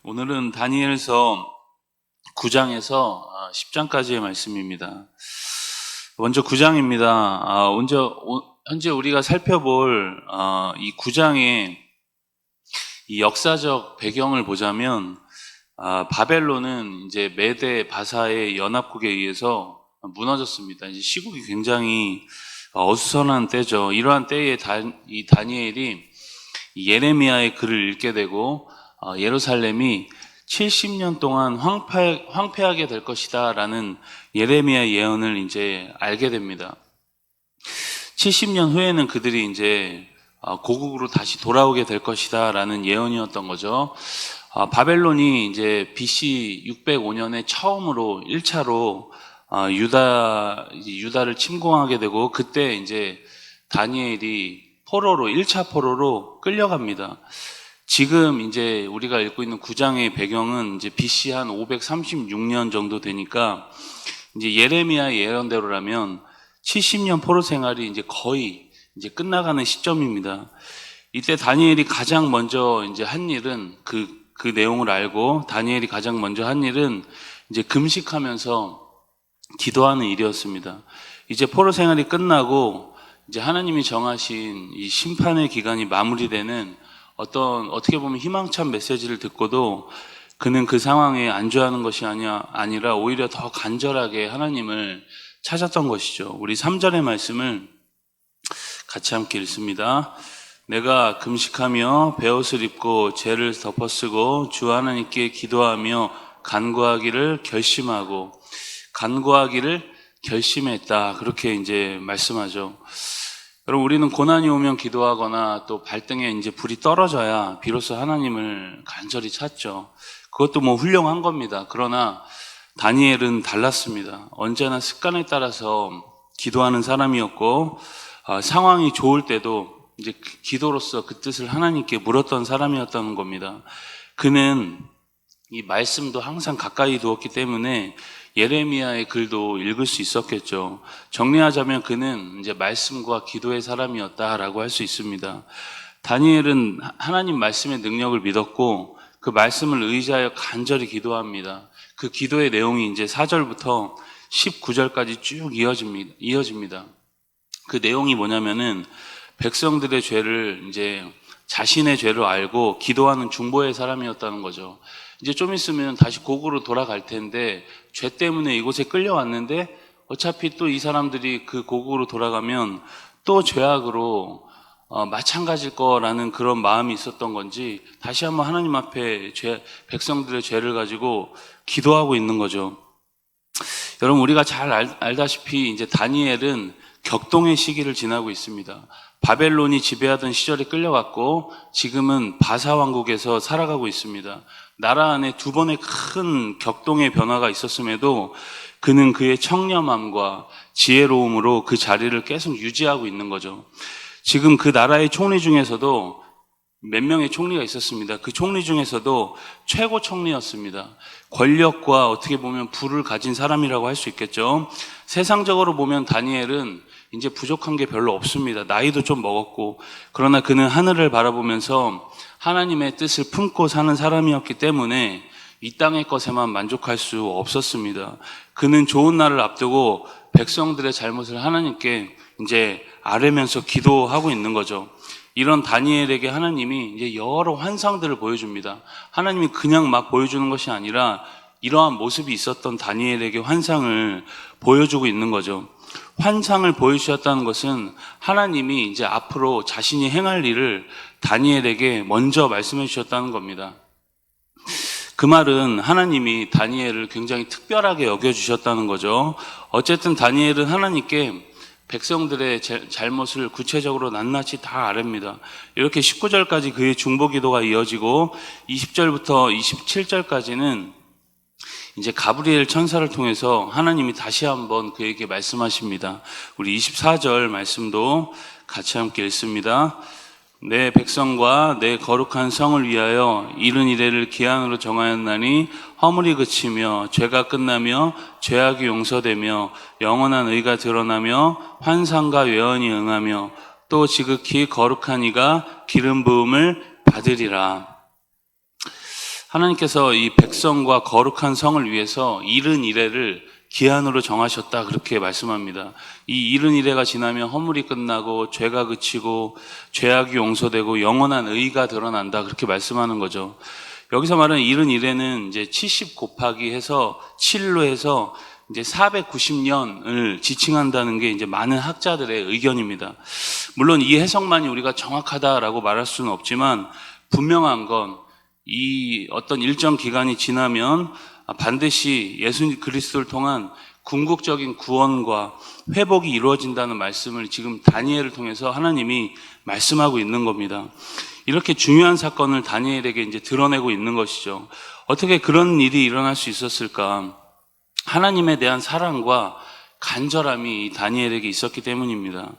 오늘은 다니엘서 9장에서 10장까지의 말씀입니다. 먼저 9장입니다. 현재 우리가 살펴볼 이 9장의 이 역사적 배경을 보자면 바벨론은 이제 메대 바사의 연합국에 의해서 무너졌습니다. 이제 시국이 굉장히 어수선한 때죠. 이러한 때에 이 다니엘이 예레미야의 글을 읽게 되고 예루살렘이 70년 동안 황폐하게 될 것이다 라는 예레미야 예언을 이제 알게 됩니다. 70년 후에는 그들이 이제 고국으로 다시 돌아오게 될 것이다 라는 예언이었던 거죠. 바벨론이 이제 BC 605년에 처음으로 1차로 유다를 침공하게 되고, 그때 이제 다니엘이 1차 포로로 끌려갑니다. 지금 이제 우리가 읽고 있는 9장의 배경은 이제 BC 한 536년 정도 되니까, 이제 예레미야 예언대로라면 70년 포로 생활이 이제 거의 이제 끝나가는 시점입니다. 이때 다니엘이 가장 먼저 이제 한 일은 그 내용을 알고 다니엘이 가장 먼저 한 일은 이제 금식하면서 기도하는 일이었습니다. 이제 포로 생활이 끝나고 이제 하나님이 정하신 이 심판의 기간이 마무리되는 어떻게 보면 희망찬 메시지를 듣고도 그는 그 상황에 안주하는 것이 아니라 오히려 더 간절하게 하나님을 찾았던 것이죠. 우리 3절의 말씀을 같이 함께 읽습니다. 내가 금식하며 베옷을 입고 죄를 덮어쓰고 주 하나님께 기도하며 간구하기를 결심했다. 그렇게 이제 말씀하죠. 여러분, 우리는 고난이 오면 기도하거나 또 발등에 이제 불이 떨어져야 비로소 하나님을 간절히 찾죠. 그것도 뭐 훌륭한 겁니다. 그러나 다니엘은 달랐습니다. 언제나 습관에 따라서 기도하는 사람이었고, 상황이 좋을 때도 이제 기도로서 그 뜻을 하나님께 물었던 사람이었다는 겁니다. 그는 이 말씀도 항상 가까이 두었기 때문에 예레미야의 글도 읽을 수 있었겠죠. 정리하자면 그는 이제 말씀과 기도의 사람이었다라고 할 수 있습니다. 다니엘은 하나님 말씀의 능력을 믿었고 그 말씀을 의지하여 간절히 기도합니다. 그 기도의 내용이 이제 4절부터 19절까지 쭉 이어집니다. 그 내용이 뭐냐면은 백성들의 죄를 이제 자신의 죄를 알고 기도하는 중보의 사람이었다는 거죠. 이제 좀 있으면 다시 고국으로 돌아갈 텐데 죄 때문에 이곳에 끌려왔는데 어차피 또 이 사람들이 그 고국으로 돌아가면 또 죄악으로 마찬가지일 거라는 그런 마음이 있었던 건지 다시 한번 하나님 앞에 백성들의 죄를 가지고 기도하고 있는 거죠. 여러분, 우리가 잘 알다시피 이제 다니엘은 격동의 시기를 지나고 있습니다. 바벨론이 지배하던 시절에 끌려갔고 지금은 바사 왕국에서 살아가고 있습니다. 나라 안에 두 번의 큰 격동의 변화가 있었음에도 그는 그의 청렴함과 지혜로움으로 그 자리를 계속 유지하고 있는 거죠. 지금 그 나라의 총리 중에서도 몇 명의 총리가 있었습니다. 그 총리 중에서도 최고 총리였습니다. 권력과 어떻게 보면 부를 가진 사람이라고 할 수 있겠죠. 세상적으로 보면 다니엘은 이제 부족한 게 별로 없습니다. 나이도 좀 먹었고, 그러나 그는 하늘을 바라보면서 하나님의 뜻을 품고 사는 사람이었기 때문에 이 땅의 것에만 만족할 수 없었습니다. 그는 좋은 날을 앞두고 백성들의 잘못을 하나님께 이제 아뢰면서 기도하고 있는 거죠. 이런 다니엘에게 하나님이 이제 여러 환상들을 보여줍니다. 하나님이 그냥 막 보여주는 것이 아니라 이러한 모습이 있었던 다니엘에게 환상을 보여주고 있는 거죠. 환상을 보여주셨다는 것은 하나님이 이제 앞으로 자신이 행할 일을 다니엘에게 먼저 말씀해 주셨다는 겁니다. 그 말은 하나님이 다니엘을 굉장히 특별하게 여겨주셨다는 거죠. 어쨌든 다니엘은 하나님께 백성들의 잘못을 구체적으로 낱낱이 다 아릅니다. 이렇게 19절까지 그의 중보 기도가 이어지고 20절부터 27절까지는 이제 가브리엘 천사를 통해서 하나님이 다시 한번 그에게 말씀하십니다. 우리 24절 말씀도 같이 함께 읽습니다. 내 백성과 내 거룩한 성을 위하여 이른 이래를 기한으로 정하였나니 허물이 그치며 죄가 끝나며 죄악이 용서되며 영원한 의가 드러나며 환상과 예언이 응하며 또 지극히 거룩한 이가 기름 부음을 받으리라. 하나님께서 이 백성과 거룩한 성을 위해서 70일을 기한으로 정하셨다, 그렇게 말씀합니다. 이 70일가 지나면 허물이 끝나고 죄가 그치고 죄악이 용서되고 영원한 의가 드러난다, 그렇게 말씀하는 거죠. 여기서 말하는 70일에는 이제 70 곱하기 해서 7로 해서 이제 490년을 지칭한다는 게 이제 많은 학자들의 의견입니다. 물론 이 해석만이 우리가 정확하다라고 말할 수는 없지만 분명한 건 이 어떤 일정 기간이 지나면 반드시 예수 그리스도를 통한 궁극적인 구원과 회복이 이루어진다는 말씀을 지금 다니엘을 통해서 하나님이 말씀하고 있는 겁니다. 이렇게 중요한 사건을 다니엘에게 이제 드러내고 있는 것이죠. 어떻게 그런 일이 일어날 수 있었을까? 하나님에 대한 사랑과 간절함이 다니엘에게 있었기 때문입니다.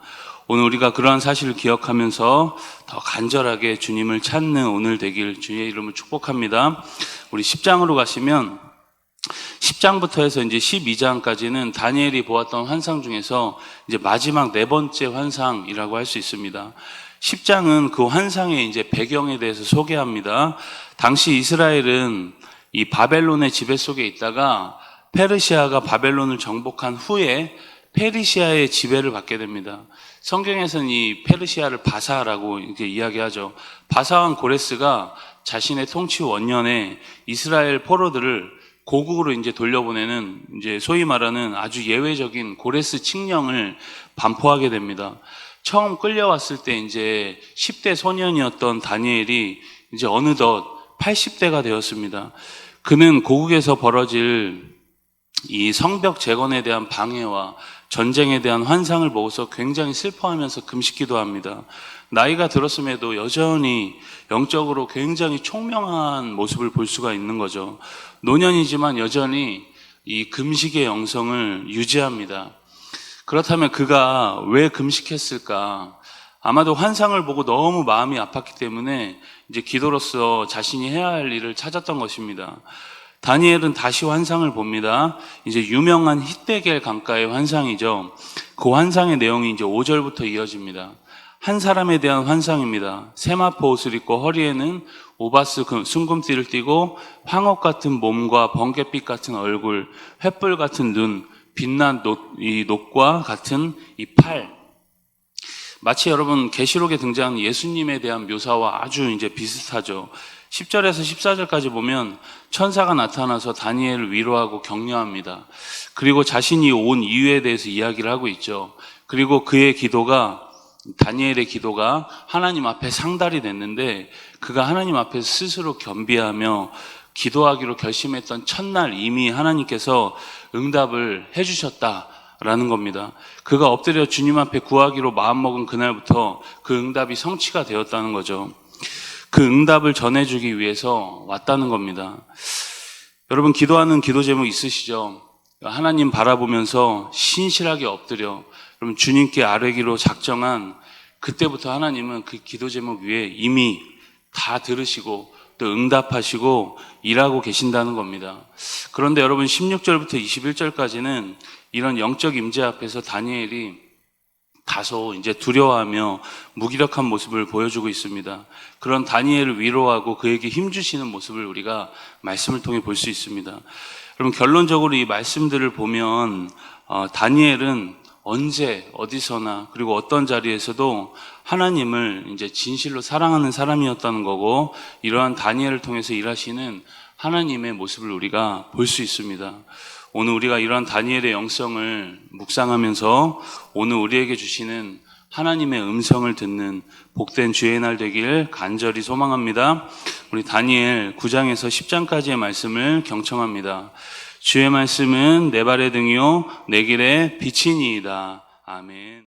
오늘 우리가 그러한 사실을 기억하면서 더 간절하게 주님을 찾는 오늘 되길 주의 이름으로 축복합니다. 우리 10장으로 가시면 10장부터 해서 이제 12장까지는 다니엘이 보았던 환상 중에서 이제 마지막 네 번째 환상이라고 할 수 있습니다. 10장은 그 환상의 이제 배경에 대해서 소개합니다. 당시 이스라엘은 이 바벨론의 지배 속에 있다가 페르시아가 바벨론을 정복한 후에 페르시아의 지배를 받게 됩니다. 성경에서는 이 페르시아를 바사라고 이렇게 이야기하죠. 바사왕 고레스가 자신의 통치 원년에 이스라엘 포로들을 고국으로 이제 돌려보내는 이제 소위 말하는 아주 예외적인 고레스 칙령을 반포하게 됩니다. 처음 끌려왔을 때 이제 10대 소년이었던 다니엘이 이제 어느덧 80대가 되었습니다. 그는 고국에서 벌어질 이 성벽 재건에 대한 방해와 전쟁에 대한 환상을 보고서 굉장히 슬퍼하면서 금식기도 합니다. 나이가 들었음에도 여전히 영적으로 굉장히 총명한 모습을 볼 수가 있는 거죠. 노년이지만 여전히 이 금식의 영성을 유지합니다. 그렇다면 그가 왜 금식했을까? 아마도 환상을 보고 너무 마음이 아팠기 때문에 이제 기도로서 자신이 해야 할 일을 찾았던 것입니다. 다니엘은 다시 환상을 봅니다. 이제 유명한 히데겔 강가의 환상이죠. 그 환상의 내용이 이제 5절부터 이어집니다. 한 사람에 대한 환상입니다. 세마포 옷을 입고 허리에는 오바스 순금띠를 띠고 황옥 같은 몸과 번갯빛 같은 얼굴, 횃불 같은 눈, 빛난 녹과 같은 이 팔. 마치 여러분 계시록에 등장하는 예수님에 대한 묘사와 아주 이제 비슷하죠. 10절에서 14절까지 보면 천사가 나타나서 다니엘을 위로하고 격려합니다. 그리고 자신이 온 이유에 대해서 이야기를 하고 있죠. 그리고 다니엘의 기도가 하나님 앞에 상달이 됐는데 그가 하나님 앞에 스스로 겸비하며 기도하기로 결심했던 첫날 이미 하나님께서 응답을 해주셨다라는 겁니다. 그가 엎드려 주님 앞에 구하기로 마음먹은 그날부터 그 응답이 성취가 되었다는 거죠. 그 응답을 전해주기 위해서 왔다는 겁니다. 여러분 기도하는 기도 제목 있으시죠? 하나님 바라보면서 신실하게 엎드려 여러분 주님께 아뢰기로 작정한 그때부터 하나님은 그 기도 제목 위에 이미 다 들으시고 또 응답하시고 일하고 계신다는 겁니다. 그런데 여러분 16절부터 21절까지는 이런 영적 임재 앞에서 다니엘이 다소 이제 두려워하며 무기력한 모습을 보여주고 있습니다. 그런 다니엘을 위로하고 그에게 힘주시는 모습을 우리가 말씀을 통해 볼 수 있습니다. 여러분 결론적으로 이 말씀들을 보면 다니엘은 언제 어디서나 그리고 어떤 자리에서도 하나님을 이제 진실로 사랑하는 사람이었다는 거고 이러한 다니엘을 통해서 일하시는 하나님의 모습을 우리가 볼 수 있습니다. 오늘 우리가 이러한 다니엘의 영성을 묵상하면서 오늘 우리에게 주시는 하나님의 음성을 듣는 복된 주의 날 되길 간절히 소망합니다. 우리 다니엘 9장에서 10장까지의 말씀을 경청합니다. 주의 말씀은 내 발의 등이요 내 길의 빛이니이다. 아멘.